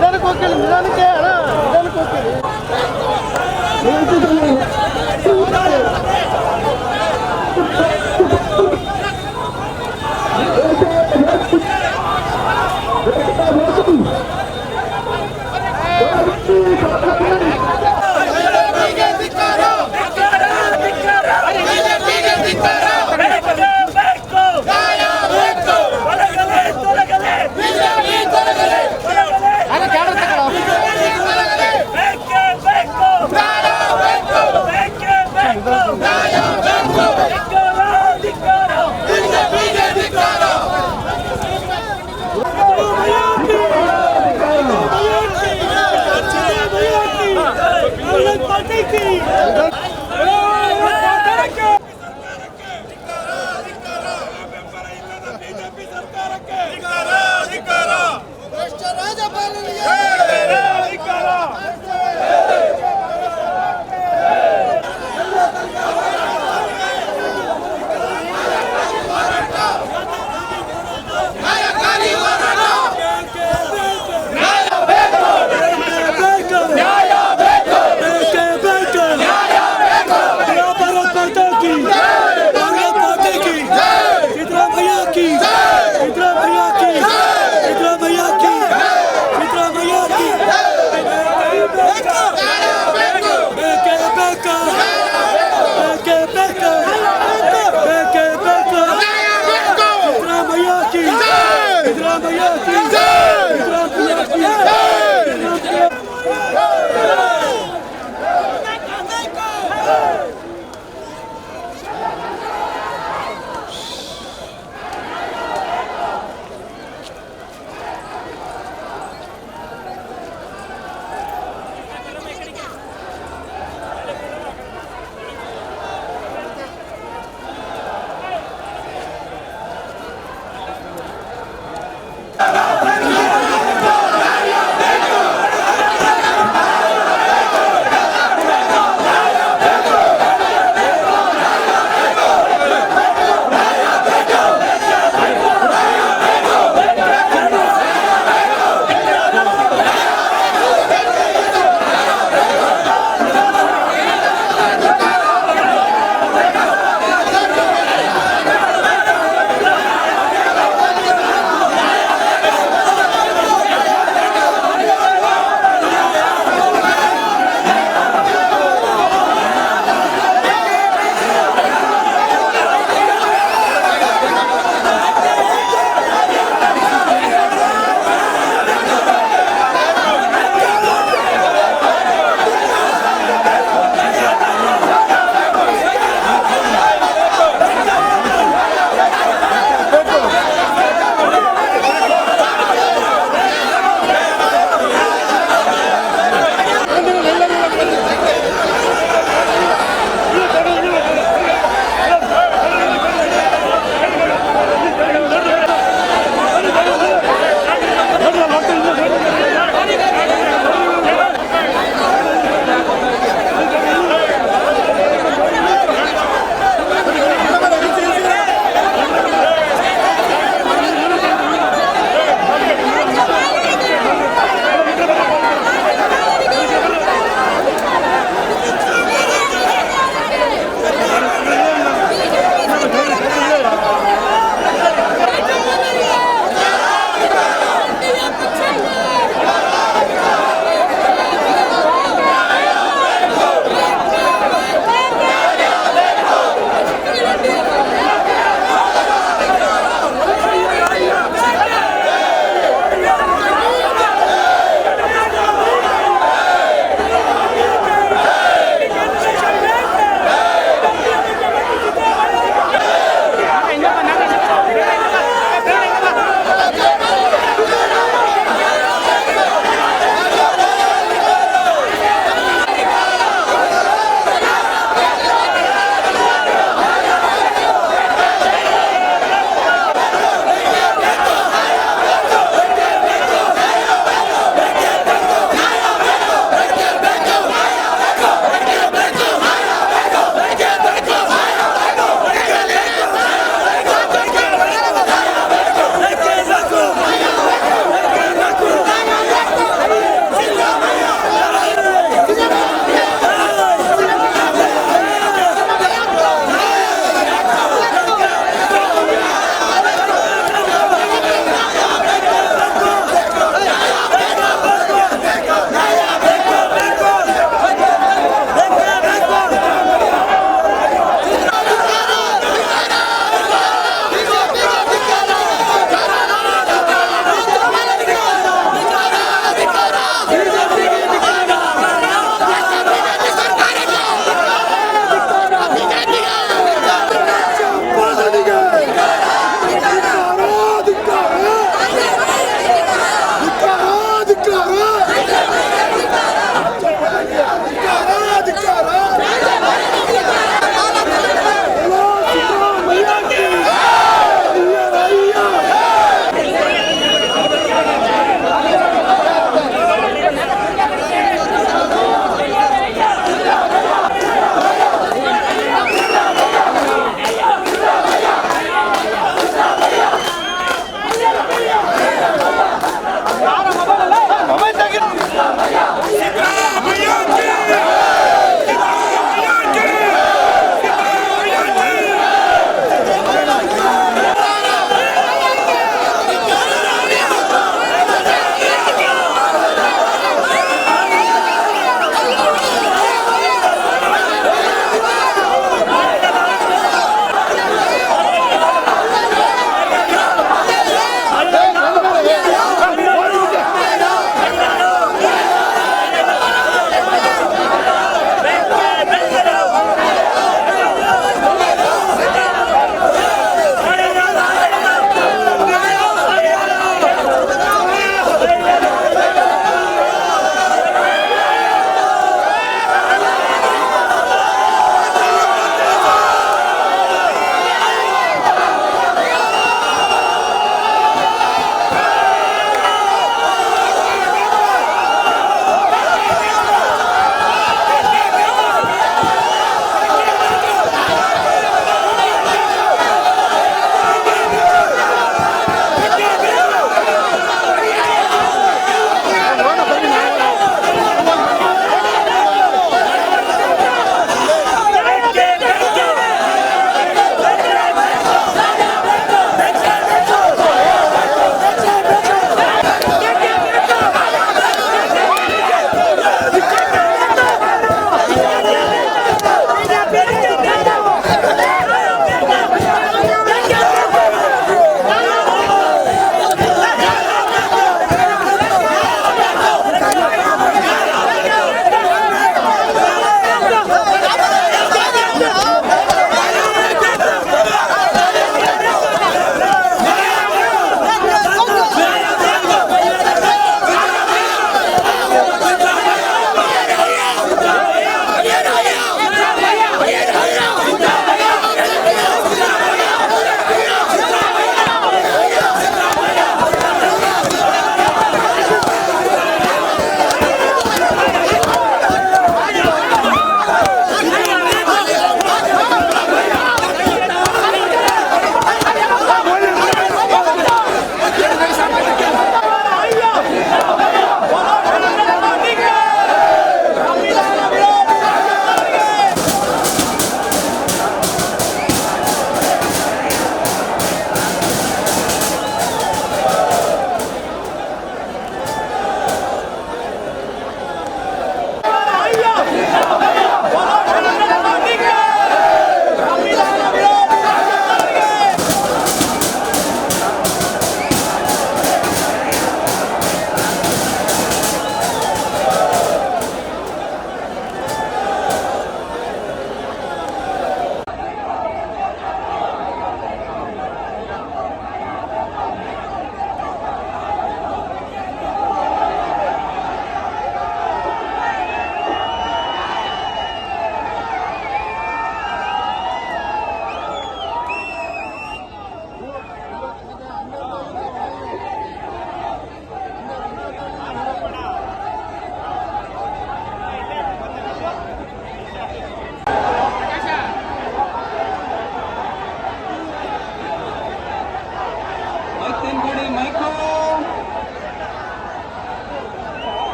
ನಿಧಾನಕ್ಕೆ ಹೋಗ್ತೀವಿ, ನಿಧಾನಕ್ಕೆ ಅಣ್ಣ, ನಿಧಾನಕ್ಕೆ ಹೋಗ್ತೀವಿ.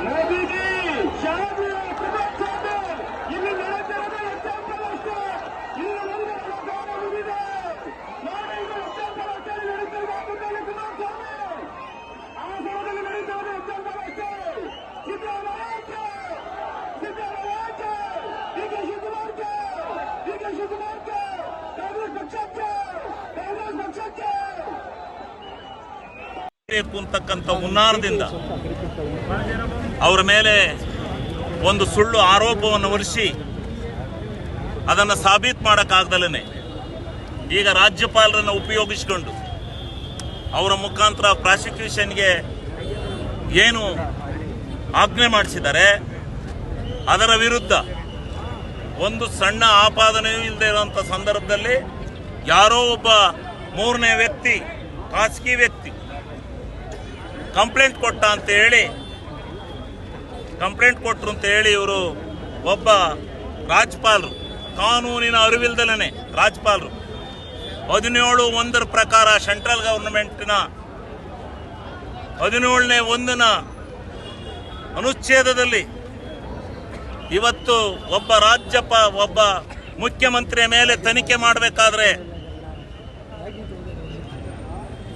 ಮೋದಿಜಿ ಶಾಲೆಯ ಪ್ರದೇಶದಲ್ಲಿ ಇಲ್ಲಿ ನಡೆದಿರುವ ಎಕ್ಸಾಂಪಲ್ ಅಷ್ಟೇ. ಇಲ್ಲಿ ಒಂದು ಗೌರವವಿದೆ. ನಾಡೀಗ ಎಕ್ಸಾಂಪಲ್ ಅಷ್ಟೇ ನಡೀತಿರುವ ಕುಮಾರಸ್ವಾಮಿ ಆ ಸಮಯದಲ್ಲಿ ನಡೀತಿರುವ ಎಕ್ಸಾಂಪಲ್ ಅಷ್ಟೇ. ಸಿದ್ದರಾಮಯ್ಯ ಅಂತಕ್ಕಂಥ ಹುನ್ನಾರದಿಂದ ಅವರ ಮೇಲೆ ಒಂದು ಸುಳ್ಳು ಆರೋಪವನ್ನು ಹೊರಿಸಿ ಅದನ್ನು ಸಾಬೀತು ಮಾಡೋಕ್ಕಾಗ್ದಲೇ ಈಗ ರಾಜ್ಯಪಾಲರನ್ನು ಉಪಯೋಗಿಸಿಕೊಂಡು ಅವರ ಮುಖಾಂತರ ಪ್ರಾಸಿಕ್ಯೂಷನ್ಗೆ ಏನು ಆಜ್ಞೆ ಮಾಡಿಸಿದ್ದಾರೆ ಅದರ ವಿರುದ್ಧ ಒಂದು ಸಣ್ಣ ಆಪಾದನೆಯೂ ಇಲ್ಲದೆ ಇರುವಂಥ ಸಂದರ್ಭದಲ್ಲಿ ಯಾರೋ ಒಬ್ಬ ಮೂರನೇ ವ್ಯಕ್ತಿ, ಖಾಸಗಿ ವ್ಯಕ್ತಿ ಕಂಪ್ಲೇಂಟ್ ಕೊಟ್ಟರು ಅಂತ ಹೇಳಿ ಇವರು ಒಬ್ಬ ರಾಜ್ಯಪಾಲರು, ಕಾನೂನಿನ ಅರಿವಿಲ್ದಲೇ ರಾಜ್ಯಪಾಲರು 17(1) ಪ್ರಕಾರ ಸೆಂಟ್ರಲ್ ಗವರ್ನಮೆಂಟ್ನ 17ನೇ 1ನ ಅನುಚ್ಛೇದದಲ್ಲಿ ಇವತ್ತು ಒಬ್ಬ ಮುಖ್ಯಮಂತ್ರಿಯ ಮೇಲೆ ತನಿಖೆ ಮಾಡಬೇಕಾದ್ರೆ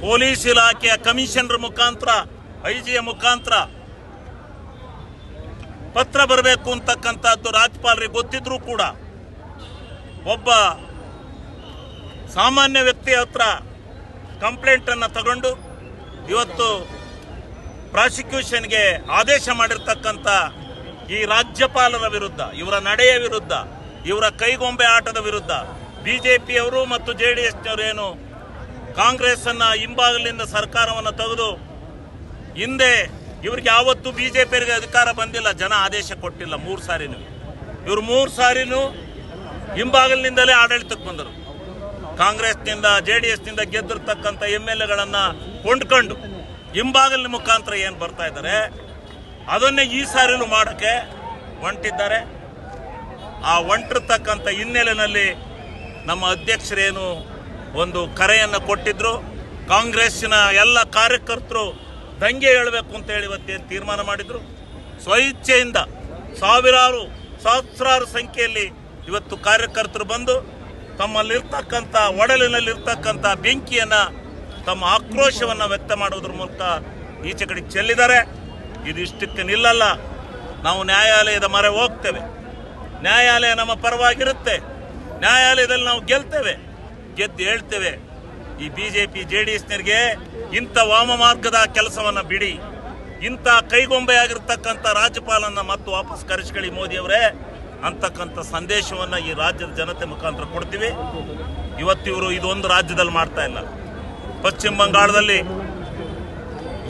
ಪೊಲೀಸ್ ಇಲಾಖೆಯ ಕಮಿಷನರ್ ಮುಖಾಂತರ, ಐಜಿಯ ಮುಖಾಂತರ ಪತ್ರ ಬರಬೇಕು ಅಂತಕ್ಕಂಥದ್ದು ರಾಜ್ಯಪಾಲರಿಗೆ ಗೊತ್ತಿದ್ರೂ ಕೂಡ ಒಬ್ಬ ಸಾಮಾನ್ಯ ವ್ಯಕ್ತಿ ಹತ್ರ ಕಂಪ್ಲೇಂಟ್ ಅನ್ನು ತಗೊಂಡು ಇವತ್ತು ಪ್ರಾಸಿಕ್ಯೂಷನ್ಗೆ ಆದೇಶ ಮಾಡಿರ್ತಕ್ಕಂಥ ಈ ರಾಜ್ಯಪಾಲರ ವಿರುದ್ಧ, ಇವರ ನಡೆಯ ವಿರುದ್ಧ, ಇವರ ಕೈಗೊಂಬೆ ಆಟದ ವಿರುದ್ಧ ಬಿಜೆಪಿಯವರು ಮತ್ತು ಜೆಡಿಎಸ್ನವರೇನು ಕಾಂಗ್ರೆಸ್ ಅನ್ನ ಹಿಂಬಾಗಲಿಂದ ಸರ್ಕಾರವನ್ನು ತೆಗೆದು ಹಿಂದೆ ಇವ್ರಿಗೆ ಯಾವತ್ತೂ ಬಿಜೆಪಿಯವರಿಗೆ ಅಧಿಕಾರ ಬಂದಿಲ್ಲ, ಜನ ಆದೇಶ ಕೊಟ್ಟಿಲ್ಲ 3 ಸಾರಿನೂ. ಇವರು 3 ಸಾರಿನೂ ಹಿಂಬಾಗಲಿನಿಂದಲೇ ಆಡಳಿತಕ್ಕೆ ಬಂದರು. ಕಾಂಗ್ರೆಸ್ನಿಂದ ಜೆಡಿಎಸ್ನಿಂದ ಗೆದ್ದಿರ್ತಕ್ಕಂಥ MLAಗಳನ್ನ ಕೊಂಡ್ಕೊಂಡು ಹಿಂಬಾಗಲಿನ ಮುಖಾಂತರ ಏನು ಬರ್ತಾ ಇದ್ದಾರೆ ಅದನ್ನೇ ಈ ಸಾರಿನೂ ಮಾಡೋಕ್ಕೆ ಹೊಂಟಿದ್ದಾರೆ. ಆ ಹೊಂಟಿರ್ತಕ್ಕಂಥ ಹಿನ್ನೆಲೆಯಲ್ಲಿ ನಮ್ಮ ಅಧ್ಯಕ್ಷರೇನು ಒಂದು ಕರೆಯನ್ನು ಕೊಟ್ಟಿದ್ರು, ಕಾಂಗ್ರೆಸ್ಸಿನ ಎಲ್ಲ ಕಾರ್ಯಕರ್ತರು ದಂಗೆ ಹೇಳಬೇಕು ಅಂತ ಹೇಳಿ ಇವತ್ತೇನು ತೀರ್ಮಾನ ಮಾಡಿದ್ರು. ಸ್ವಇಚ್ಛೆಯಿಂದ ಸಹಸ್ರಾರು ಸಂಖ್ಯೆಯಲ್ಲಿ ಇವತ್ತು ಕಾರ್ಯಕರ್ತರು ಬಂದು ತಮ್ಮಲ್ಲಿರ್ತಕ್ಕಂಥ ಒಡಲಿನಲ್ಲಿರ್ತಕ್ಕಂಥ ಬೆಂಕಿಯನ್ನು, ತಮ್ಮ ಆಕ್ರೋಶವನ್ನು ವ್ಯಕ್ತ ಮಾಡುವುದರ ಮೂಲಕ ಈಚೆ ಕಡೆಗೆ ಚೆಲ್ಲಿದ್ದಾರೆ. ಇದು ಇಷ್ಟಕ್ಕೆ ನಿಲ್ಲಲ್ಲ. ನಾವು ನ್ಯಾಯಾಲಯದ ಮೊರೆ ಹೋಗ್ತೇವೆ, ನ್ಯಾಯಾಲಯ ನಮ್ಮ ಪರವಾಗಿರುತ್ತೆ, ನ್ಯಾಯಾಲಯದಲ್ಲಿ ನಾವು ಗೆದ್ದು ಹೇಳ್ತೇವೆ. ಈ ಬಿಜೆಪಿ ಜೆಡಿಎಸ್ನರಿಗೆ ಇಂಥ ವಾಮ ಮಾರ್ಗದ ಕೆಲಸವನ್ನು ಬಿಡಿ, ಇಂಥ ಕೈಗೊಂಬೆಯಾಗಿರ್ತಕ್ಕಂಥ ರಾಜ್ಯಪಾಲನ ಮತ್ತು ವಾಪಸ್ ಕರೆಸಿಕೊಳ್ಳಿ ಮೋದಿಯವರೇ ಅಂತಕ್ಕಂಥ ಸಂದೇಶವನ್ನು ಈ ರಾಜ್ಯದ ಜನತೆ ಮುಖಾಂತರ ಕೊಡ್ತೀವಿ. ಇವತ್ತಿವರು ಇದೊಂದು ರಾಜ್ಯದಲ್ಲಿ ಮಾಡ್ತಾ ಇಲ್ಲ. ಪಶ್ಚಿಮ ಬಂಗಾಳದಲ್ಲಿ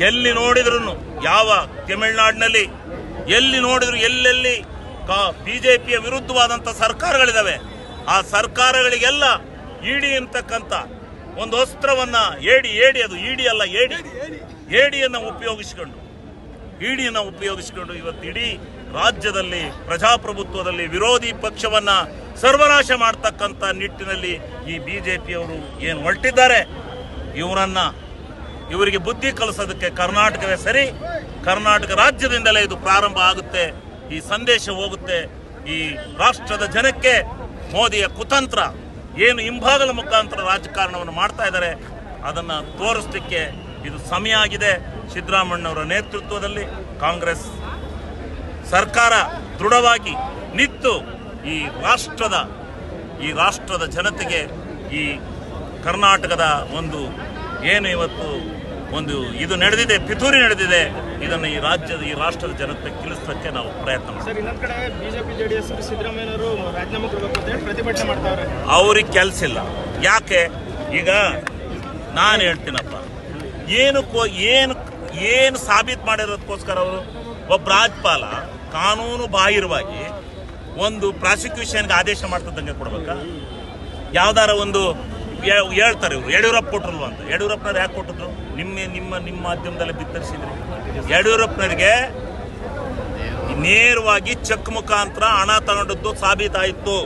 ಎಲ್ಲಿ ನೋಡಿದ್ರು, ಯಾವ ತಮಿಳುನಾಡಿನಲ್ಲಿ ಎಲ್ಲಿ ನೋಡಿದ್ರು, ಎಲ್ಲೆಲ್ಲಿ ಬಿಜೆಪಿಯ ವಿರುದ್ಧವಾದಂಥ ಸರ್ಕಾರಗಳಿದಾವೆ, ಆ ಸರ್ಕಾರಗಳಿಗೆಲ್ಲ ಇಡಿ ಅಂತಕ್ಕಂಥ ಒಂದು ಅಸ್ತ್ರವನ್ನ ಅದು ಇಡಿ ಅಲ್ಲ, ಏಡಿಯನ್ನು ಉಪಯೋಗಿಸಿಕೊಂಡು ಇವತ್ತು ಇಡೀ ರಾಜ್ಯದಲ್ಲಿ ಪ್ರಜಾಪ್ರಭುತ್ವದಲ್ಲಿ ವಿರೋಧಿ ಪಕ್ಷವನ್ನ ಸರ್ವನಾಶ ಮಾಡತಕ್ಕಂಥ ನಿಟ್ಟಿನಲ್ಲಿ ಈ ಬಿಜೆಪಿಯವರು ಏನು ಹೊರಟಿದ್ದಾರೆ, ಇವರಿಗೆ ಬುದ್ಧಿ ಕಲಿಸೋದಕ್ಕೆ ಕರ್ನಾಟಕವೇ ಸರಿ. ಕರ್ನಾಟಕ ರಾಜ್ಯದಿಂದಲೇ ಇದು ಪ್ರಾರಂಭ ಆಗುತ್ತೆ, ಈ ಸಂದೇಶ ಹೋಗುತ್ತೆ ಈ ರಾಷ್ಟ್ರದ ಜನಕ್ಕೆ. ಮೋದಿಯ ಕುತಂತ್ರ ಏನು ಹಿಂಬಾಗಲ ಮುಖಾಂತರ ರಾಜಕಾರಣವನ್ನು ಮಾಡ್ತಾ ಇದ್ದಾರೆ ಅದನ್ನು ತೋರಿಸಲಿಕ್ಕೆ ಇದು ಸಮಯ ಆಗಿದೆ. ಸಿದ್ದರಾಮಯ್ಯನವರ ನೇತೃತ್ವದಲ್ಲಿ ಕಾಂಗ್ರೆಸ್ ಸರ್ಕಾರ ದೃಢವಾಗಿ ನಿಂತು ಈ ರಾಷ್ಟ್ರದ ಜನತೆಗೆ, ಈ ಕರ್ನಾಟಕದ ಏನು ಇವತ್ತು ಇದು ನಡೆದಿದೆ, ಪಿತೂರಿ ನಡೆದಿದೆ, ಇದನ್ನು ಈ ರಾಷ್ಟ್ರದ ಜನತೆ ತಿಳಿಸಲಿಕ್ಕೆ ನಾವು ಪ್ರಯತ್ನ ಮಾಡ್ತೀವಿ. ಇನ್ನೊಂದು ಕಡೆ ಬಿಜೆಪಿ ಜೆಡಿಎಸ್ ಸಿದ್ದರಾಮಯ್ಯನವರು ರಾಜೀನಾಮೆ ಕೊಡಬೇಕು ಅಂತ ಹೇಳಿ ಪ್ರತಿಭಟನೆ ಮಾಡ್ತಾವ್ರೆ. ಅವ್ರಿಗೆ ಕೆಲಸ ಇಲ್ಲ. ಯಾಕೆ? ಈಗ ನಾನು ಹೇಳ್ತೀನಪ್ಪ, ಏನು ಸಾಬೀತು ಮಾಡಿರೋದಕ್ಕೋಸ್ಕರ ಅವರು ಒಬ್ಬ ರಾಜ್ಯಪಾಲ ಕಾನೂನು ಬಾಹಿರವಾಗಿ ಒಂದು ಪ್ರಾಸಿಕ್ಯೂಷನ್ಗೆ ಆದೇಶ ಮಾಡ್ತದಂಗೆ ಕೊಡ್ಬೇಕಾ? ಯಾವ್ದಾರ ಒಂದು ಹೇಳ್ತಾರೆ ಇವರು ಯಡಿಯೂರಪ್ಪ ಕೊಟ್ರಲ್ವ ಅಂತ. ಯಡಿಯೂರಪ್ಪನವ್ರು ಯಾಕೆ ಕೊಟ್ಟಿದ್ರು? ನಿಮ್ಮ ಮಾಧ್ಯಮದಲ್ಲಿ ಬಿತ್ತರಿಸಿದ್ರಿ. ಯಡಿಯೂರಪ್ಪನವರಿಗೆ ನೇರವಾಗಿ ಚೆಕ್ ಮುಖಾಂತರ ಹಣ ತಗೊಂಡದ್ದು ಸಾಬೀತಾಯಿತು.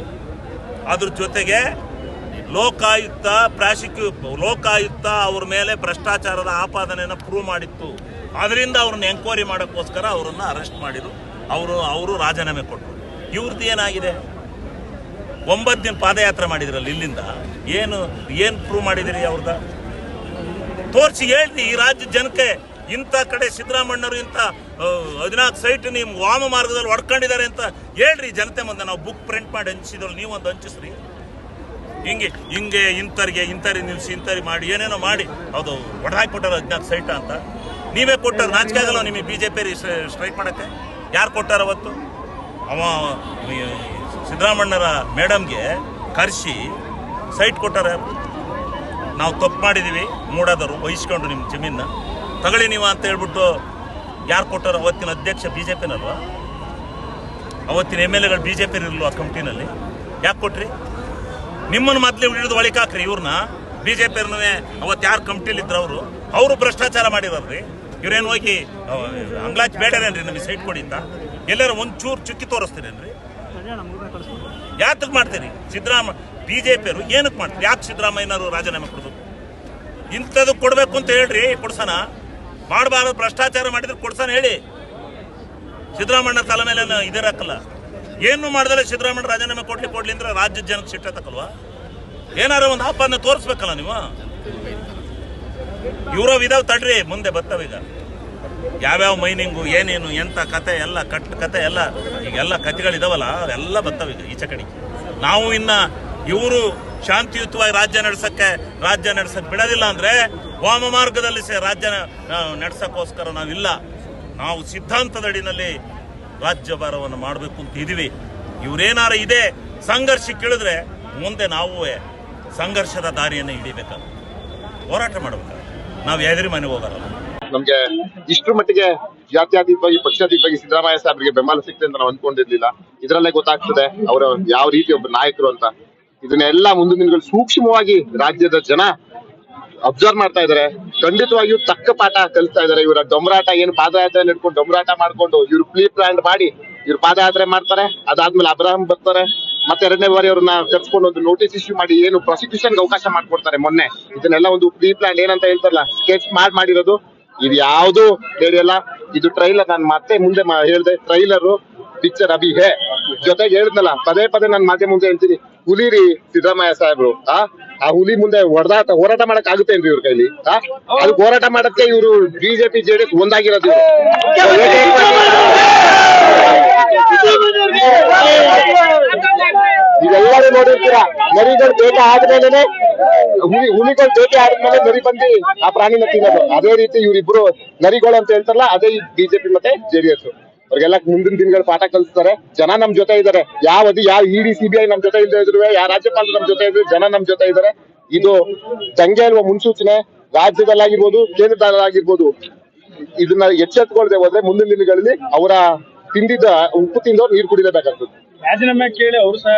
ಅದ್ರ ಜೊತೆಗೆ ಲೋಕಾಯುಕ್ತ ಅವ್ರ ಮೇಲೆ ಭ್ರಷ್ಟಾಚಾರದ ಆಪಾದನೆಯನ್ನು ಪ್ರೂವ್ ಮಾಡಿತ್ತು. ಅದರಿಂದ ಅವ್ರನ್ನ ಎಂಕ್ವೈರಿ ಮಾಡೋಕ್ಕೋಸ್ಕರ ಅವರನ್ನು ಅರೆಸ್ಟ್ ಮಾಡಿದ್ರು. ಅವರು ರಾಜೀನಾಮೆ ಕೊಟ್ಟರು. ಇವ್ರದ್ದು ಏನಾಗಿದೆ? 9 ದಿನ ಪಾದಯಾತ್ರೆ ಮಾಡಿದ್ರಲ್ಲ, ಇಲ್ಲಿಂದ ಏನು ಪ್ರೂವ್ ಮಾಡಿದಿರಿ? ಅವ್ರದ ತೋರಿಸಿ ಹೇಳ್ರಿ ಈ ರಾಜ್ಯದ ಜನಕ್ಕೆ. ಇಂಥ ಕಡೆ ಸಿದ್ದರಾಮಣ್ಣವರು ಇಂಥ 14 ಸೈಟ್ ನಿಮ್ಮ ವಾಮ ಮಾರ್ಗದಲ್ಲಿ ಹೊಡ್ಕೊಂಡಿದ್ದಾರೆ ಅಂತ ಹೇಳ್ರಿ ಜನತೆ ಮುಂದೆ. ನಾವು ಬುಕ್ ಪ್ರಿಂಟ್ ಮಾಡಿ ಹಂಚಿದ್ರಲ್ಲ, ನೀವು ಒಂದು ಹಂಚಿಸ್ರಿ. ಹಿಂಗೆ ಇಂಥವ್ರಿಗೆ ನಿಲ್ಲಿಸಿ ಇಂಥವ್ರಿಗೆ ಮಾಡಿ ಏನೇನೋ ಮಾಡಿ ಹೌದು ಹೊಡೆದಾಕಿ ಕೊಟ್ಟಾರ 14 ಸೈಟ್ ಅಂತ. ನೀವೇ ಕೊಟ್ಟಾರ. ನಾಚಿಕೆ ಆಗಲ್ಲ ನಿಮಗೆ BJP ಸ್ಟ್ರೈಕ್ ಮಾಡೋಕ್ಕೆ? ಯಾರು ಕೊಟ್ಟಾರ ಅವತ್ತು? ಅವ ಸಿದ್ದರಾಮಣ್ಣರ ಮೇಡಮ್ಗೆ ಕರೆಸಿ ಸೈಟ್ ಕೊಟ್ಟಾರ. ನಾವು ತಪ್ಪು ಮಾಡಿದ್ದೀವಿ, ಮೂಡಾದರು ವಹಿಸ್ಕೊಂಡು ನಿಮ್ಮ ಜಮೀನ ತಗೊಳ್ಳಿ ನೀವು ಅಂತ ಹೇಳ್ಬಿಟ್ಟು ಯಾರು ಕೊಟ್ಟಾರ? ಅವತ್ತಿನ ಅಧ್ಯಕ್ಷ BJPನಲ್ವ? ಅವತ್ತಿನ MLAಗಳು BJP ಇರಲ್ವ ಆ ಕಮಿಟಿನಲ್ಲಿ? ಯಾಕೆ ಕೊಟ್ರಿ? ನಿಮ್ಮನ್ನು ಮೊದಲೇ ಹಿಡಿದು ಒಳಗೆ ಹಾಕ್ರಿ. ಇವ್ರನ್ನ BJPನೂ ಅವತ್ತು ಯಾರು ಕಮಿಟಿಲಿದ್ರು ಅವರು ಭ್ರಷ್ಟಾಚಾರ ಮಾಡಿದಾರ್ರಿ. ಇವ್ರೇನು ಹೋಗಿ ಅಂಗ್ಲಾಚ್ ಬೇಡರೇನ್ರಿ ನಮಗೆ ಸೈಟ್ ಕೊಡಿ ಅಂತ ಎಲ್ಲರೂ ಒಂಚೂರು ಚುಕ್ಕಿ ತೋರಿಸ್ತೀರೇನ್ರಿ? ಯಾತಕ್ಕೆ ಮಾಡ್ತೀರಿ? BJPಯವರು ಏನಕ್ಕೆ ಮಾಡ್ತೀರಿ? ಯಾಕೆ ಸಿದ್ದರಾಮಯ್ಯನವರು ರಾಜೀನಾಮೆ ಕೊಡಬೇಕು? ಇಂಥದ್ದು ಕೊಡಬೇಕು ಅಂತ ಹೇಳ್ರಿ, ಕೊಡ್ಸೋಣ. ಮಾಡಬಾರ್ದು ಭ್ರಷ್ಟಾಚಾರ ಮಾಡಿದ್ರೆ ಕೊಡ್ಸೋಣ ಹೇಳಿ. ಸಿದ್ದರಾಮಣ್ಣ ತಲೆ ಮೇಲೆ ಇದಿರಕ್ಕಲ್ಲ. ಏನು ಮಾಡ್ದಲ್ಲ ಸಿದ್ದರಾಮಣ್ಣ ರಾಜೀನಾಮೆ ಕೊಡ್ಲಿ ಅಂದ್ರೆ ರಾಜ್ಯದ ಜನಕ್ಕೆ ಸಿಟ್ಟತ್ತಕ್ಕಲ್ವಾ? ಏನಾರ ಒಂದು ಆಪನ್ನ ತೋರಿಸ್ಬೇಕಲ್ಲ ನೀವು. ಇವರೋ ಇದಾವ್ ತಡ್ರಿ, ಮುಂದೆ ಬರ್ತಾವೀಗ ಯಾವ್ಯಾವ ಮೈನಿಂಗು ಏನೇನು ಎಂಥ ಕತೆ ಎಲ್ಲ ಕತೆ ಎಲ್ಲ ಈಗೆಲ್ಲ ಕತೆಗಳಿದಾವಲ್ಲ ಎಲ್ಲ ಬರ್ತಾವೀಗ ಈಚೆ ಕಡೆ. ನಾವು ಇವರು ಶಾಂತಿಯುತವಾಗಿ ರಾಜ್ಯ ನಡೆಸಕ್ಕೆ ಬಿಡೋದಿಲ್ಲ ಅಂದ್ರೆ ವಾಮ ಮಾರ್ಗದಲ್ಲಿ ರಾಜ್ಯ ನಡೆಸೋಕ್ಕೋಸ್ಕರ ನಾವಿಲ್ಲ. ನಾವು ಸಿದ್ಧಾಂತದ ಅಡಿನಲ್ಲಿ ರಾಜ್ಯಭಾರವನ್ನು ಮಾಡಬೇಕು ಅಂತ ಇದೀವಿ. ಇವರೇನಾರ ಇದೆ ಸಂಘರ್ಷಕ್ಕೆ ಇಳಿದ್ರೆ ಮುಂದೆ ನಾವು ಸಂಘರ್ಷದ ದಾರಿಯನ್ನು ಹಿಡಿಬೇಕಾಗ ಹೋರಾಟ ಮಾಡ್ಬೇಕು. ನಾವು ಎದುರಿ ಮನೆಗೆ ಹೋಗಲ್ಲ. ನಮ್ಗೆ ಇಷ್ಟರ ಮಟ್ಟಿಗೆ ಜಾತ್ಯತೀತವಾಗಿ ಪಕ್ಷಾತೀತವಾಗಿ ಸಿದ್ದರಾಮಯ್ಯ ಸಾಹೇಬ್ರಿಗೆ ಬೆಂಬಲ ಸಿಗ್ತದೆ ಅಂತ ನಾವು ಅಂದ್ಕೊಂಡಿರ್ಲಿಲ್ಲ. ಇದರಲ್ಲೇ ಗೊತ್ತಾಗ್ತದೆ ಅವರ ಯಾವ ರೀತಿ ಒಬ್ಬ ನಾಯಕರು ಅಂತ. ಇದನ್ನೆಲ್ಲ ಮುಂದಿನ ದಿನಗಳು ಸೂಕ್ಷ್ಮವಾಗಿ ರಾಜ್ಯದ ಜನ ಅಬ್ಸರ್ವ್ ಮಾಡ್ತಾ ಇದಾರೆ. ಖಂಡಿತವಾಗಿಯೂ ತಕ್ಕ ಪಾಠ ಕಲಿಸ್ತಾ ಇದಾರೆ. ಇವರ ಡೊಂಬರಾಟ ಏನು ಪಾದಯಾತ್ರೆ ನಡ್ಕೊಂಡು ಡೊಂಬರಾಟ ಮಾಡ್ಕೊಂಡು ಇವ್ರು ಪ್ರೀ ಪ್ಲಾನ್ ಮಾಡಿ ಇವ್ರು ಪಾದಯಾತ್ರೆ ಮಾಡ್ತಾರೆ. ಅದಾದ್ಮೇಲೆ ಅಬ್ರಾಹಂ ಬರ್ತಾರೆ. ಮತ್ತೆ 2ನೇ ಬಾರಿ ಅವ್ರನ್ನ ಕರ್ಸ್ಕೊಂಡು ಒಂದು ನೋಟಿಸ್ ಇಶ್ಯೂ ಮಾಡಿ ಏನು ಪ್ರಾಸಿಕ್ಯೂಷನ್ಗೆ ಅವಕಾಶ ಮಾಡ್ಕೊಡ್ತಾರೆ ಮೊನ್ನೆ. ಇದನ್ನೆಲ್ಲ ಒಂದು ಪ್ರೀ ಪ್ಲಾನ್ ಏನಂತ ಹೇಳ್ತಾರಲ್ಲ, ಸ್ಕೆಚ್ ಮಾಡಿರೋದು. ಇದು ಯಾವ್ದು ಹೇಳಿಯಲ್ಲ. ಇದು ಟ್ರೈಲರ್. ನಾನು ಮತ್ತೆ ಮುಂದೆ ಹೇಳ್ದೆ, ಟ್ರೈಲರ್ ಪಿಕ್ಚರ್ ಅಭಿ ಹೇ. ಜೊತೆಗೆ ಹೇಳಿದ್ನಲ್ಲ, ಪದೇ ನಾನು ಮಾಧ್ಯಮ ಮುಂದೆ ಹೇಳ್ತೀನಿ, ಹುಲಿರಿ ಸಿದ್ದರಾಮಯ್ಯ ಸಾಹೇಬ್ರು. ಆ ಹುಲಿ ಮುಂದೆ ಹೋರಾಟ ಮಾಡಕ್ ಆಗುತ್ತೇನ್ರಿ ಇವ್ರ ಕೈಲಿ? ಅದಕ್ಕೆ ಹೋರಾಟ ಮಾಡಕ್ಕೆ ಇವರು BJP JDS ಒಂದಾಗಿರೋದು. ನೀವೆಲ್ಲರೂ ನೋಡಿರ್ತೀರಾ, ನರಿಗಳು ಬೇಟೆ ಆದ್ಮೇಲೆ ಹುಲಿಗಳು ಬೇಟೆ ಆದ್ಮೇಲೆ ನರಿ ಬಂದು ಆ ಪ್ರಾಣಿನ ತಿನ್ನೋದು. ಅದೇ ರೀತಿ ಇವರಿಬ್ರು ನರಿಗಳು ಅಂತ ಹೇಳ್ತಾರಲ್ಲ, ಅದೇ BJP ಮತ್ತೆ JDS. ಅವ್ರಿಗೆಲ್ಲ ಮುಂದಿನ ದಿನಗಳು ಪಾಠ ಕಲಿಸ್ತಾರೆ. ಜನ ನಮ್ ಜೊತೆ ಇದಾರೆ. ಯಾವ ED CBI ನಮ್ ಜೊತೆ ಇಲ್ಲದೆ ಇದ್ರು, ಯಾವ ರಾಜ್ಯಪಾಲರು ನಮ್ ಜೊತೆ ಇದ್ರು, ಜನ ನಮ್ ಜೊತೆ ಇದಾರೆ. ಇದು ದಂಗೆ ಅಲ್ವಾ ಮುನ್ಸೂಚನೆ. ರಾಜ್ಯದಲ್ಲಾಗಿರ್ಬೋದು, ಕೇಂದ್ರದಲ್ಲಾಗಿರ್ಬೋದು, ಇದನ್ನ ಎಚ್ಚೆತ್ಕೊಳ್ದೆ ಹೋದ್ರೆ ಮುಂದಿನ ದಿನಗಳಲ್ಲಿ ಅವರ ತಿಂದಿದ್ದ ಉಪ್ಪು ತಿಂದವ್ರು ನೀರು ಕುಡಿಲೇಬೇಕಾಗ್ತದೆ. ರಾಜೀನಾಮೆ ಕೇಳಿ ಅವರು ಸಹ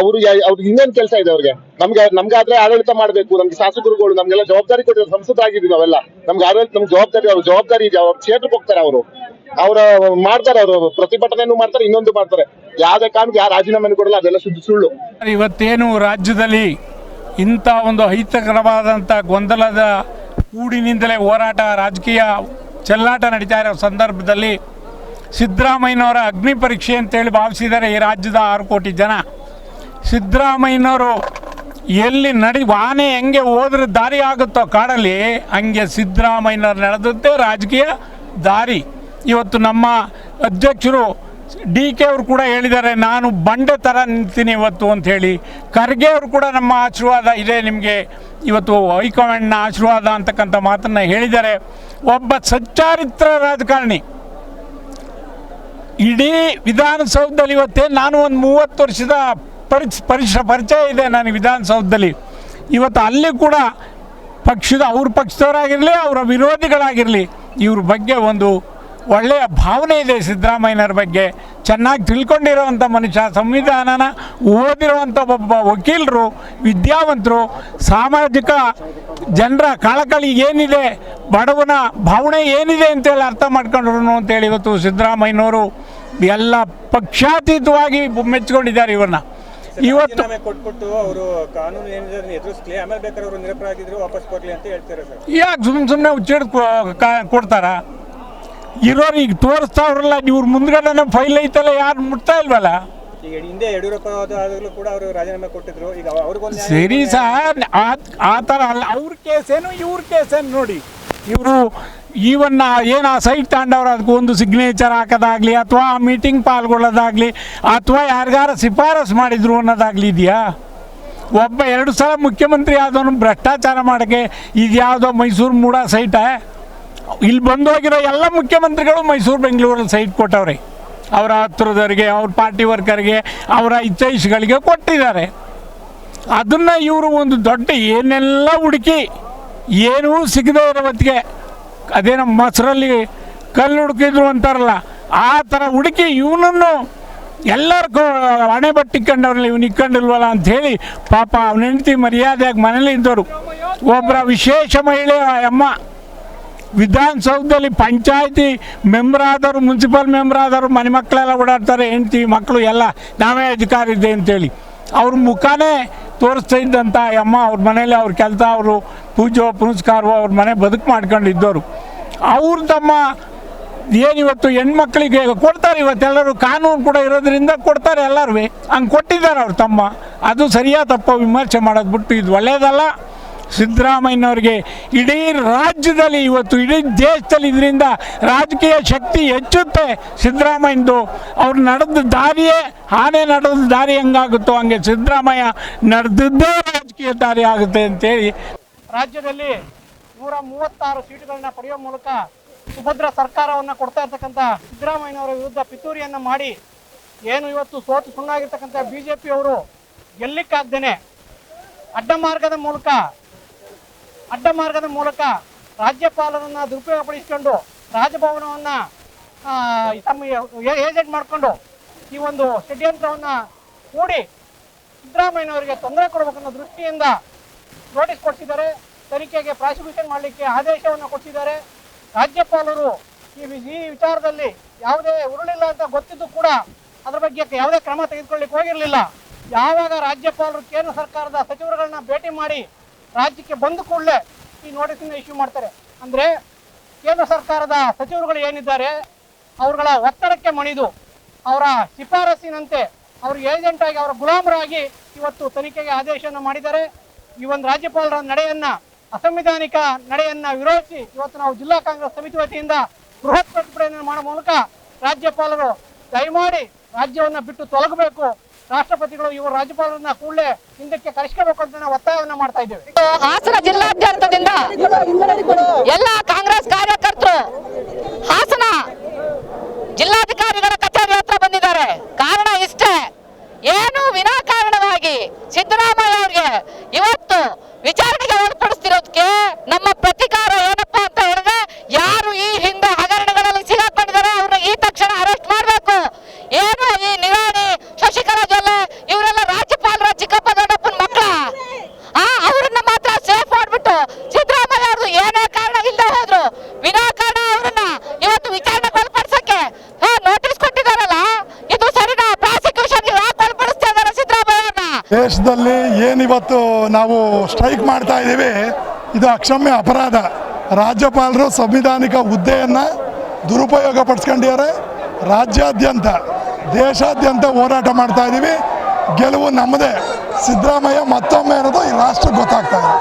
ಅವ್ರಿಗೆ ಇನ್ನೇನ್ ಕೆಲಸ ಇದೆ ಅವ್ರಿಗೆ? ನಮ್ಗಾದ್ರೆ ಆಡಳಿತ ಮಾಡ್ಬೇಕು. ನಮ್ಗೆ ಶಾಸಕರುಗಳು ನಮ್ಗೆಲ್ಲ ಜವಾಬ್ದಾರಿ ಕೊಟ್ಟಿರೋ ಸಂಸದರಾಗಿದ್ದೀವಿ ನಾವೆಲ್ಲ. ನಮ್ಗೆ ಆಡಳಿತ ನಮ್ಗೆ ಜವಾಬ್ದಾರಿ ಇದೆ. ಅವ್ರ ಕ್ಷೇತ್ರಕ್ಕೆ ಹೋಗ್ತಾರೆ ಅವ್ರು ಮಾಡ್ತಾರೆ. ಅವರು ಪ್ರತಿಭಟನೆನೂ ಮಾಡ್ತಾರೆ, ಇನ್ನೊಂದು ಮಾಡ್ತಾರೆ. ಯಾವ್ದೇ ಕಾರಣಕ್ಕೆ ಯಾರು ರಾಜೀನಾಮೆ ಕೊಡಲ್ಲ. ಅದೆಲ್ಲ ಸುಳ್ಳು. ಇವತ್ತೇನು ರಾಜ್ಯದಲ್ಲಿ ಇಂಥ ಒಂದು ಅಹಿತಕರವಾದಂಥ ಗೊಂದಲದ ಕೂಡಿನಿಂದಲೇ ಹೋರಾಟ, ರಾಜಕೀಯ ಚೆಲ್ಲಾಟ ನಡೀತಾ ಇರೋ ಸಂದರ್ಭದಲ್ಲಿ ಸಿದ್ದರಾಮಯ್ಯನವರ ಅಗ್ನಿ ಪರೀಕ್ಷೆ ಅಂತೇಳಿ ಭಾವಿಸಿದ್ದಾರೆ ಈ ರಾಜ್ಯದ 6 ಕೋಟಿ ಜನ. ಸಿದ್ದರಾಮಯ್ಯನವರು ಎಲ್ಲಿ ಆನೆ ಹೆಂಗೆ ಹೋದ್ರೆ ದಾರಿ ಆಗುತ್ತೋ ಕಾಡಲ್ಲಿ, ಹಂಗೆ ಸಿದ್ದರಾಮಯ್ಯನವ್ರು ನಡೆದುತ್ತೆ ರಾಜಕೀಯ ದಾರಿ. ಇವತ್ತು ನಮ್ಮ ಅಧ್ಯಕ್ಷರು DK ಅವರು ಕೂಡ ಹೇಳಿದ್ದಾರೆ, ನಾನು ಬಂಡೆ ಥರ ನಿಂತೀನಿ ಇವತ್ತು ಅಂತ ಹೇಳಿ. ಖರ್ಗೆ ಅವರು ಕೂಡ ನಮ್ಮ ಆಶೀರ್ವಾದ ಇದೆ ನಿಮಗೆ ಇವತ್ತು, ಹೈಕಮಾಂಡ್ನ ಆಶೀರ್ವಾದ ಅಂತಕ್ಕಂಥ ಮಾತನ್ನು ಹೇಳಿದ್ದಾರೆ. ಒಬ್ಬ ಸಚ್ಚಾರಿತ್ರ ರಾಜಕಾರಣಿ ಇಡೀ ವಿಧಾನಸೌಧದಲ್ಲಿ ನಾನು ಒಂದು 30 ವರ್ಷದ ಪರಿಚಯ ಇದೆ ನನಗೆ ವಿಧಾನಸೌಧದಲ್ಲಿ. ಇವತ್ತು ಅಲ್ಲಿ ಕೂಡ ಅವ್ರ ಪಕ್ಷದವರಾಗಿರಲಿ, ಅವರ ವಿರೋಧಿಗಳಾಗಿರಲಿ, ಇವ್ರ ಬಗ್ಗೆ ಒಂದು ಒಳ್ಳೆಯ ಭಾವನೆ ಇದೆ. ಸಿದ್ದರಾಮಯ್ಯನವ್ರ ಬಗ್ಗೆ ಚೆನ್ನಾಗಿ ತಿಳ್ಕೊಂಡಿರೋವಂಥ ಮನುಷ್ಯ, ಸಂವಿಧಾನನ ಓದಿರುವಂಥ ಒಬ್ಬ ವಕೀಲರು, ವಿದ್ಯಾವಂತರು, ಸಾಮಾಜಿಕ ಜನರ ಕಳಕಳಿ ಏನಿದೆ, ಬಡವನ ಭಾವನೆ ಏನಿದೆ ಅಂತೇಳಿ ಅರ್ಥ ಮಾಡ್ಕೊಂಡ್ರು ಅಂತೇಳಿ ಇವತ್ತು ಸಿದ್ದರಾಮಯ್ಯನವರು ಎಲ್ಲ ಪಕ್ಷಾತೀತವಾಗಿ ಮೆಚ್ಚಿಕೊಂಡಿದ್ದಾರೆ ಇವ್ರನ್ನ. ಇವತ್ತು ಕೊಟ್ಬಿಟ್ಟು ಅವರು ಕಾನೂನು ಏನಿದೆ ಎದುರಿಸ್ಲಿ, ಆಮೇಲೆ ಬೇಕಾದ್ರೆ ಅವರು ನಿರಪರಾಧಿದ್ರು ವಾಪಸ್ ಬರ್ಲಿ ಅಂತ ಹೇಳ್ತಾರೆ ಸರ್. ಯಾಕೆ ಸುಮ್ಮನೆ ಹುಚ್ಚಿಡ್ ಕೊಡ್ತಾರ? ಇರೋರಿಗೆ ತೋರಿಸ್ತಾವ್ರಲ್ಲ, ಇವ್ರ ಮುಂದ್ಗಡೆ ಫೈಲ್ ಐತಲ್ಲ, ಯಾರು ಮುಟ್ತಾ ಇಲ್ವಲ್ಲ. ಈಗ ಹಿಂದೆ ಯಡಿಯೂರಪ್ಪ ಆದಾಗಲೂ ಕೂಡ ಅವರು ರಾಜೀನಾಮೆ ಕೊಟ್ಟಿದ್ರು. ಈಗ ಅವ್ರಿಗೊಂದು ಸರಿ ಸರ್, ಆ ಥರ ಅಲ್ಲ. ಅವ್ರ ಕೇಸೇನು ಇವ್ರ ಕೇಸೇನು ನೋಡಿ. ಇವರು ಇವನ್ನ ಏನು ಆ ಸೈಟ್ ತಗೊಂಡವ್ರು ಅದಕ್ಕೆ ಒಂದು ಸಿಗ್ನೇಚರ್ ಹಾಕೋದಾಗಲಿ ಅಥವಾ ಆ ಮೀಟಿಂಗ್ ಪಾಲ್ಗೊಳ್ಳೋದಾಗಲಿ ಅಥವಾ ಯಾರಿಗಾರ ಶಿಫಾರಸು ಮಾಡಿದ್ರು ಅನ್ನೋದಾಗಲಿ ಇದೆಯಾ? ಒಬ್ಬ 2 ಸಲ ಮುಖ್ಯಮಂತ್ರಿ ಆದವನು ಭ್ರಷ್ಟಾಚಾರ ಮಾಡೋಕ್ಕೆ ಇದು ಯಾವುದೋ ಮೈಸೂರು ಮೂಡ ಸೈಟ? ಇಲ್ಲಿ ಬಂದೋಗಿರೋ ಎಲ್ಲ ಮುಖ್ಯಮಂತ್ರಿಗಳು ಮೈಸೂರು ಬೆಂಗಳೂರಲ್ಲಿ ಸೈಟ್ ಕೊಟ್ಟವ್ರೆ. ಅವರ ಹತ್ರದವರಿಗೆ, ಅವ್ರ ಪಾರ್ಟಿ ವರ್ಕರ್ಗೆ, ಅವರ ಹಿತೈಷಿಗಳಿಗೆ ಕೊಟ್ಟಿದ್ದಾರೆ. ಅದನ್ನು ಇವರು ಒಂದು ದೊಡ್ಡ ಏನೆಲ್ಲ ಹುಡುಕಿ ಏನೂ ಸಿಗದೇ ಇರೋ ಹೊತ್ತಿಗೆ ಅದೇನೋ ಮೊಸರಲ್ಲಿ ಕಲ್ಲು ಹುಡುಕಿದ್ರು ಅಂತಾರಲ್ಲ, ಆ ಥರ ಹುಡುಕಿ ಇವನನ್ನು ಎಲ್ಲರಿಗೂ ಹಣೆ ಬಟ್ಟಿಕ್ಕಂಡವ್ರಲ್ಲ, ಇವ್ನು ಇಕ್ಕೊಂಡಿಲ್ವಲ್ಲ ಅಂಥೇಳಿ ಪಾಪ ಅವನ ಹೆಂಡತಿ ಮರ್ಯಾದೆಯಾಗಿ ಮನೇಲಿ ಇದ್ದವರು. ಒಬ್ಬರ ವಿಶೇಷ ಮಹಿಳೆ ಅಮ್ಮ ವಿಧಾನಸೌಧದಲ್ಲಿ ಪಂಚಾಯತಿ ಮೆಂಬರ್ ಆದವರು, ಮುನ್ಸಿಪಲ್ ಮೆಂಬರ್ ಆದವರು ಮನೆ ಮಕ್ಕಳೆಲ್ಲ ಓಡಾಡ್ತಾರೆ, ಹೆಂಡತಿ ಮಕ್ಕಳು ಎಲ್ಲ ನಾವೇ ಅಧಿಕಾರಿ ಇದೆ ಅಂತೇಳಿ ಅವ್ರ ಮುಖಾನೇ ತೋರಿಸ್ತಾ ಇದ್ದಂಥ ಅಮ್ಮ ಅವ್ರ ಮನೇಲಿ ಅವ್ರ ಕೆಲಸ, ಅವರು ಪೂಜೆ ಪುನಸ್ಕಾರವೋ ಅವ್ರ ಮನೆ ಬದುಕು ಮಾಡ್ಕೊಂಡಿದ್ದವರು. ಅವ್ರ ತಮ್ಮ ಏನಿವತ್ತು ಹೆಣ್ಮಕ್ಳಿಗೆ ಕೊಡ್ತಾರೆ, ಇವತ್ತೆಲ್ಲರೂ ಕಾನೂನು ಕೂಡ ಇರೋದ್ರಿಂದ ಕೊಡ್ತಾರೆ ಎಲ್ಲರೂ. ಹಂಗೆ ಕೊಟ್ಟಿದ್ದಾರೆ ಅವ್ರ ತಮ್ಮ. ಅದು ಸರಿಯಾ ತಪ್ಪೋ ವಿಮರ್ಶೆ ಮಾಡೋದು ಬಿಟ್ಟು ಇದು ಒಳ್ಳೆಯದಲ್ಲ. ಸಿದ್ದರಾಮಯ್ಯನವ್ರಿಗೆ ಇಡೀ ರಾಜ್ಯದಲ್ಲಿ ಇವತ್ತು ಇಡೀ ದೇಶದಲ್ಲಿ ಇದರಿಂದ ರಾಜಕೀಯ ಶಕ್ತಿ ಹೆಚ್ಚುತ್ತೆ. ಸಿದ್ದರಾಮಯ್ಯಂದು ಅವ್ರು ನಡೆದ ದಾರಿಯೇ, ಆನೆ ನಡೆದ ದಾರಿ ಹೆಂಗಾಗುತ್ತೋ ಹಂಗೆ ಸಿದ್ದರಾಮಯ್ಯ ನಡೆದದ್ದೇ ರಾಜಕೀಯ ದಾರಿ ಆಗುತ್ತೆ ಅಂತೇಳಿ ರಾಜ್ಯದಲ್ಲಿ 136 ಸೀಟುಗಳನ್ನ ಪಡೆಯುವ ಮೂಲಕ ಸುಭದ್ರ ಸರ್ಕಾರವನ್ನು ಕೊಡ್ತಾ ಇರ್ತಕ್ಕಂಥ ಸಿದ್ದರಾಮಯ್ಯನವರ ವಿರುದ್ಧ ಪಿತೂರಿಯನ್ನು ಮಾಡಿ ಏನು ಇವತ್ತು ಸೋತು ಸುಣ್ಣಾಗಿರ್ತಕ್ಕಂಥ BJP ಅವರು ಗೆಲ್ಲಿಕ್ಕಾಗ್ದೇನೆ ಅಡ್ಡ ಮಾರ್ಗದ ಮೂಲಕ ರಾಜ್ಯಪಾಲರನ್ನು ದುರುಪಯೋಗಪಡಿಸಿಕೊಂಡು ರಾಜಭವನವನ್ನು ತಮ್ಮ ಏಜೆಂಟ್ ಮಾಡಿಕೊಂಡು ಈ ಒಂದು ಷಡ್ಯಂತ್ರವನ್ನು ಕೂಡಿ ಸಿದ್ದರಾಮಯ್ಯನವರಿಗೆ ತೊಂದರೆ ಕೊಡಬೇಕನ್ನೋ ದೃಷ್ಟಿಯಿಂದ ನೋಟಿಸ್ ಕೊಡಿಸಿದ್ದಾರೆ. ತನಿಖೆಗೆ ಪ್ರಾಸಿಕ್ಯೂಷನ್ ಮಾಡಲಿಕ್ಕೆ ಆದೇಶವನ್ನು ಕೊಡಿಸಿದ್ದಾರೆ. ರಾಜ್ಯಪಾಲರು ಈ ವಿಚಾರದಲ್ಲಿ ಯಾವುದೇ ಉರುಳಿಲ್ಲ ಅಂತ ಗೊತ್ತಿದ್ದು ಕೂಡ ಅದರ ಬಗ್ಗೆ ಯಾವುದೇ ಕ್ರಮ ತೆಗೆದುಕೊಳ್ಳಿಕ್ಕೆ ಹೋಗಿರಲಿಲ್ಲ. ಯಾವಾಗ ರಾಜ್ಯಪಾಲರು ಕೇಂದ್ರ ಸರ್ಕಾರದ ಸಚಿವರುಗಳನ್ನ ಭೇಟಿ ಮಾಡಿ ರಾಜ್ಯಕ್ಕೆ ಬಂದ ಕೂಡಲೇ ಈ ನೋಟಿಸನ್ನು ಇಶ್ಯೂ ಮಾಡ್ತಾರೆ. ಅಂದರೆ ಕೇಂದ್ರ ಸರ್ಕಾರದ ಸಚಿವರುಗಳು ಏನಿದ್ದಾರೆ ಅವರುಗಳ ಒತ್ತಡಕ್ಕೆ ಮಣಿದು ಅವರ ಶಿಫಾರಸಿನಂತೆ ಅವರು ಏಜೆಂಟ್ ಆಗಿ ಅವರ ಗುಲಾಮರಾಗಿ ಇವತ್ತು ತನಿಖೆಗೆ ಆದೇಶವನ್ನು ಮಾಡಿದ್ದಾರೆ. ಈ ಒಂದು ರಾಜ್ಯಪಾಲರ ನಡೆಯನ್ನು, ಅಸಂವಿಧಾನಿಕ ನಡೆಯನ್ನು ವಿರೋಧಿಸಿ ಇವತ್ತು ನಾವು ಜಿಲ್ಲಾ ಕಾಂಗ್ರೆಸ್ ಸಮಿತಿ ವತಿಯಿಂದ ಬೃಹತ್ ಪ್ರತಿಭಟನೆ ಮಾಡೋ ಮೂಲಕ ರಾಜ್ಯಪಾಲರು ದಯಮಾಡಿ ರಾಜ್ಯವನ್ನು ಬಿಟ್ಟು ತೊಲಗಬೇಕು, ರಾಷ್ಟ್ರಪತಿಗಳು ಇವರು ರಾಜ್ಯಪಾಲರನ್ನ ಕೂಡಲೇ ಹಿಂದಕ್ಕೆ ಕರೆಸ್ಕೋಬೇಕು ಅಂತ ನಾವು ಒತ್ತಾಯವನ್ನು ಮಾಡ್ತಾ ಇದ್ದೇವೆ. ಹಾಸನ ಜಿಲ್ಲಾದ್ಯಂತದಿಂದ ಎಲ್ಲ ಕಾಂಗ್ರೆಸ್ ಕಾರ್ಯಕರ್ತರು ಹಾಸನ ಜಿಲ್ಲಾಧಿಕಾರಿಗಳ ಕಚೇರಿ ಹತ್ರ ಬಂದಿದ್ದಾರೆ. ಕಾರಣ ಇಷ್ಟೇ, ಏನು ವಿನಾಕಾರಣವಾಗಿ ಸಿದ್ದರಾಮಯ್ಯ ಅವರಿಗೆ ಇವತ್ತು ವಿಚಾರಣೆಗೆ ಒಳಪಡಿಸ್ತಿರೋದಕ್ಕೆ ನಮ್ಮ ಪ್ರತಿಕಾರ ಏನಪ್ಪಾ ಅಂತ ಹೇಳಿದ್ರೆ, ಯಾರು ಈ ಹಿಂದೆ ಹಗರಣಗಳಲ್ಲಿ ಸಿಗಾಕೊಂಡಿದ್ದಾರೆ ಅವ್ರನ್ನ ಈ ತಕ್ಷಣ ಅರೆಸ್ಟ್ ಮಾಡಬೇಕು. ಏನು ಈ ನಿರಾಣಿ ಶಶಿಕಲಾ ಜೊಲ್ಲೆ ಇವರೆಲ್ಲ ರಾಜ್ಯಪಾಲರ ಚಿಕ್ಕಪ್ಪ ದೊಡ್ಡಪ್ಪನ ಮಕ್ಕಳ, ಅವ್ರನ್ನ ಮಾತ್ರ ಸೇಫ್ ಮಾಡ್ಬಿಟ್ಟು ಸಿದ್ದರಾಮಯ್ಯ ಅವರು ಏನೇ ಕಾರಣ ಇಲ್ಲದೆ ಹೋದ್ರು ವಿನಾಕಾರಣ ಅವ್ರನ್ನ ಇವತ್ತು ವಿಚಾರಣೆಗೆ ಒಳಪಡಿಸಕ್ಕೆ ನೋಟಿಸ್ ಕೊಟ್ಟಿದ್ದಾರಲ್ಲ, ಇದು ಸರಿನಾ? ಪ್ರಾಸಿಕ್ಯೂಷನ್ಗೆ ಯಾಕೆ ಒಳಪಡಿಸ್ತಾ ಇದ್ದಾರೆ ಸಿದ್ದರಾಮಯ್ಯನ? ದೇಶದಲ್ಲಿ ಏನಿವತ್ತು ನಾವು ಸ್ಟ್ರೈಕ್ ಮಾಡ್ತಾ ಇದ್ದೀವಿ, ಇದು ಅಕ್ಷಮ್ಯ ಅಪರಾಧ. ರಾಜ್ಯಪಾಲರು ಸಂವಿಧಾನಿಕ ಹುದ್ದೆಯನ್ನು ದುರುಪಯೋಗ ಪಡಿಸ್ಕೊಂಡಿದ್ದಾರೆ. ರಾಜ್ಯಾದ್ಯಂತ ದೇಶಾದ್ಯಂತ ಹೋರಾಟ ಮಾಡ್ತಾ ಇದ್ದೀವಿ. ಗೆಲುವು ನಮ್ಮದೇ. ಸಿದ್ದರಾಮಯ್ಯ ಮತ್ತೊಮ್ಮೆ ಇರೋದು ಈ ರಾಷ್ಟ್ರಕ್ಕೆ ಗೊತ್ತಾಗ್ತಾ ಇದೆ.